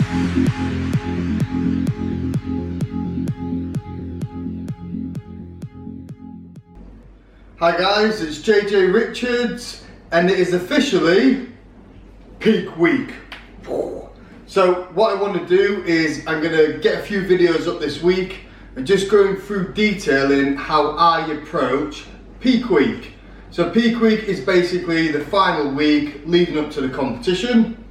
Hi guys, it's JJ Richards and it is officially peak week. So what I want to do is I'm going to get a few videos up this week and just going through detailing how I approach peak week. So peak week is basically the final week leading up to the competition.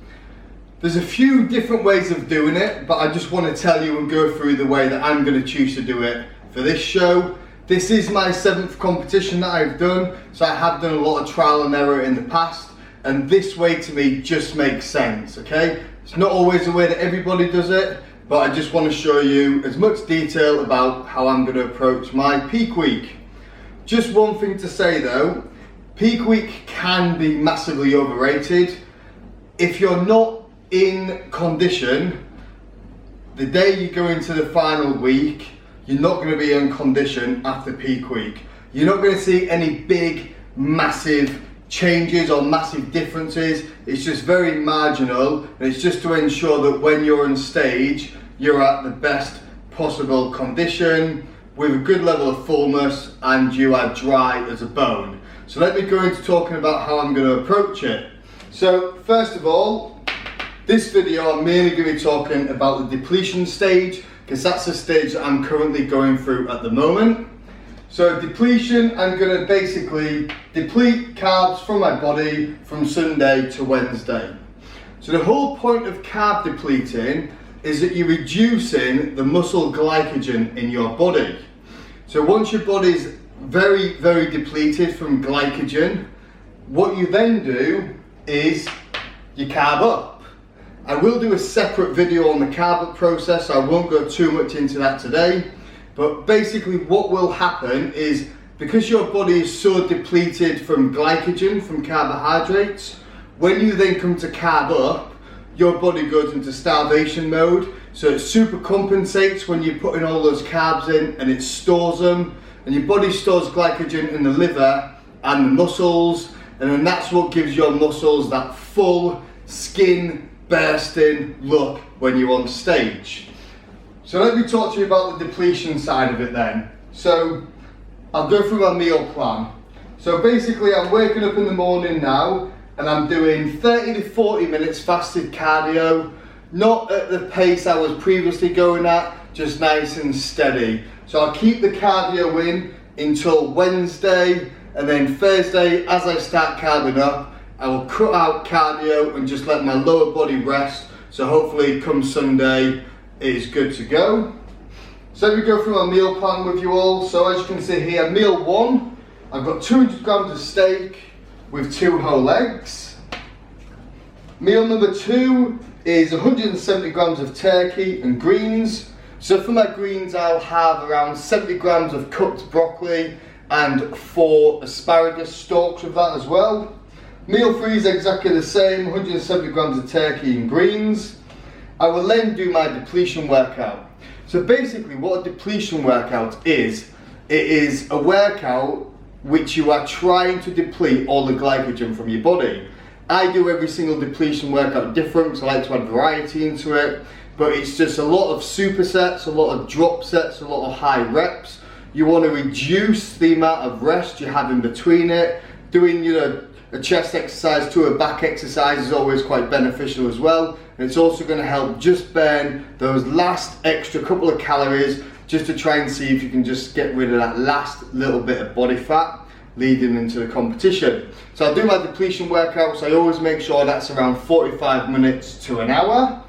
There's a few different ways of doing it, but I just want to tell you and go through the way that I'm going to choose to do it for this show. This is my 7th competition that I've done, so I have done a lot of trial and error in the past, and this way to me just makes sense, okay? It's not always the way that everybody does it, but I just want to show you as much detail about how I'm going to approach my peak week. Just one thing to say though, peak week can be massively overrated. If you're not in condition, the day you go into the final week, you're not going to be in condition after peak week. You're not going to see any big, massive changes or massive differences. It's just very marginal, and it's just to ensure that when you're on stage, you're at the best possible condition, with a good level of fullness, and you are dry as a bone. So let me go into talking about how I'm going to approach it. So first of all, this video I'm mainly going to be talking about the depletion stage, because that's the stage that I'm currently going through at the moment. So depletion, I'm going to basically deplete carbs from my body from Sunday to Wednesday. So the whole point of carb depleting is that you're reducing the muscle glycogen in your body. So once your body's very, very depleted from glycogen, what you then do is you carb up. I will do a separate video on the carb up process, so I won't go too much into that today. But basically what will happen is, because your body is so depleted from glycogen, from carbohydrates, when you then come to carb up, your body goes into starvation mode. So it super compensates when you're putting all those carbs in, and it stores them. And your body stores glycogen in the liver and the muscles, and then that's what gives your muscles that full skin bursting look when you're on stage. So let me talk to you about the depletion side of it then. So I'll go through my meal plan. So basically I'm waking up in the morning now and I'm doing 30 to 40 minutes fasted cardio, not at the pace I was previously going at, just nice and steady. So I'll keep the cardio in until Wednesday, and then Thursday as I start carbing up, I will cut out cardio and just let my lower body rest, so hopefully come Sunday it is good to go. So let me go through my meal plan with you all. So as you can see here, meal 1, I've got 200 grams of steak with 2 whole eggs. Meal number 2 is 170 grams of turkey and greens. So for my greens I'll have around 70 grams of cooked broccoli and 4 asparagus stalks with that as well. Meal 3 is exactly the same, 170 grams of turkey and greens. I will then do my depletion workout. So basically what a depletion workout is, it is a workout which you are trying to deplete all the glycogen from your body. I do every single depletion workout different, because I like to add variety into it, but it's just a lot of supersets, a lot of drop sets, a lot of high reps. You want to reduce the amount of rest you have in between it. Doing, a chest exercise to a back exercise is always quite beneficial as well, and it's also going to help just burn those last extra couple of calories, just to try and see if you can just get rid of that last little bit of body fat leading into the competition. So I'll do my depletion workouts. I always make sure that's around 45 minutes to an hour,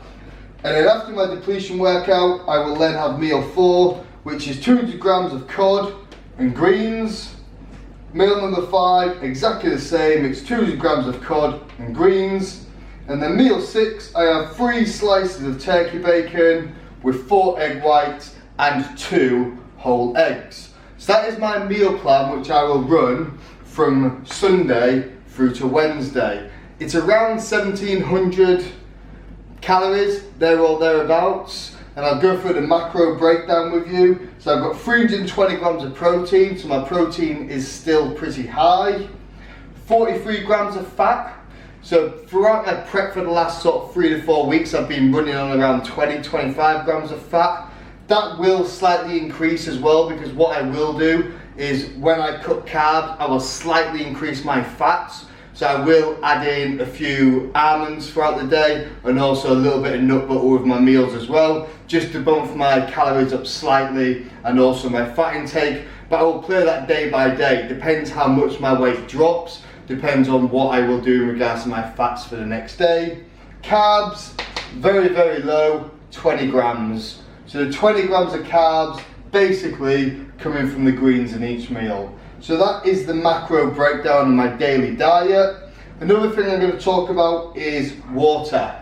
and then after my depletion workout I will then have meal 4, which is 200 grams of cod and greens. Meal number 5, exactly the same, it's 200 grams of cod and greens. And then meal 6, I have 3 slices of turkey bacon with 4 egg whites and 2 whole eggs. So that is my meal plan, which I will run from Sunday through to Wednesday. It's around 1700 calories, there or thereabouts. And I'll go through the macro breakdown with you. So I've got 320 grams of protein, so my protein is still pretty high. 43 grams of fat. So throughout my prep for the last sort of 3 to 4 weeks, I've been running on around 20-25 grams of fat. That will slightly increase as well, because what I will do is when I cook carbs, I will slightly increase my fats. So I will add in a few almonds throughout the day and also a little bit of nut butter with my meals as well, just to bump my calories up slightly and also my fat intake. But I will play that day by day. It depends how much my weight drops, depends on what I will do in regards to my fats for the next day. Carbs, very, very low, 20 grams. So the 20 grams of carbs basically coming from the greens in each meal. So that is the macro breakdown of my daily diet. Another thing I'm going to talk about is water.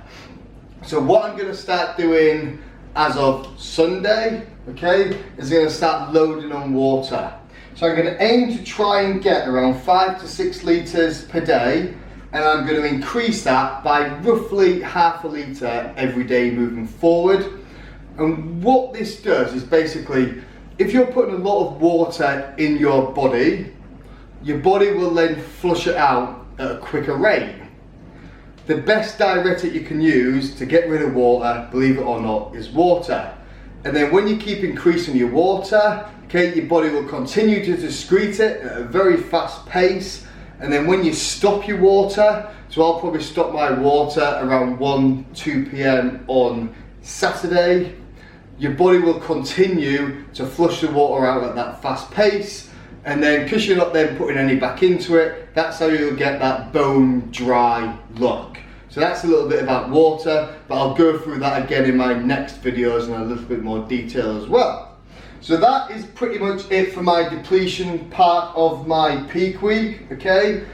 So what I'm going to start doing as of Sunday, okay, is going to start loading on water. So I'm going to aim to try and get around 5 to 6 litres per day, and I'm going to increase that by roughly half a litre every day moving forward. And what this does is basically, if you're putting a lot of water in your body will then flush it out at a quicker rate. The best diuretic you can use to get rid of water, believe it or not, is water. And then when you keep increasing your water, okay, your body will continue to excrete it at a very fast pace. And then when you stop your water, so I'll probably stop my water around 1-2 p.m. on Saturday, your body will continue to flush the water out at that fast pace, and then because you're not then putting any back into it, that's how you'll get that bone dry look. So that's a little bit about water, but I'll go through that again in my next videos in a little bit more detail as well. So that is pretty much it for my depletion part of my peak week, okay?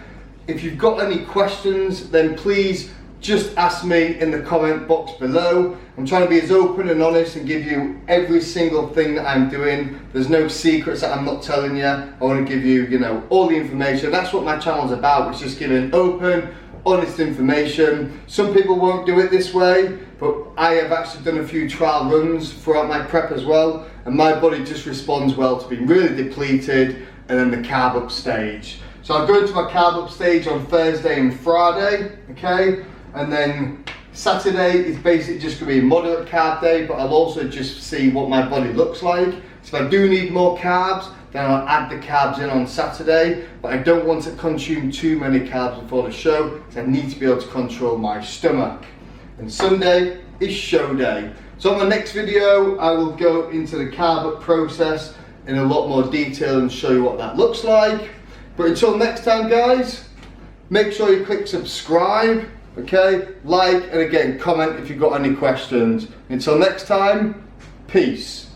If you've got any questions, then please just ask me in the comment box below. I'm trying to be as open and honest and give you every single thing that I'm doing. There's no secrets that I'm not telling you. I want to give you, all the information. That's what my channel's about. It's just giving open, honest information. Some people won't do it this way, but I have actually done a few trial runs throughout my prep as well, and my body just responds well to being really depleted and then the carb up stage. So I'll go into my carb up stage on Thursday and Friday, okay? And then Saturday is basically just going to be a moderate carb day, but I'll also just see what my body looks like. So if I do need more carbs, then I'll add the carbs in on Saturday, but I don't want to consume too many carbs before the show, because I need to be able to control my stomach. And Sunday is show day. So on my next video, I will go into the carb up process in a lot more detail and show you what that looks like. But until next time, guys, make sure you click subscribe. Okay, like, and again, comment if you've got any questions. Until next time, peace.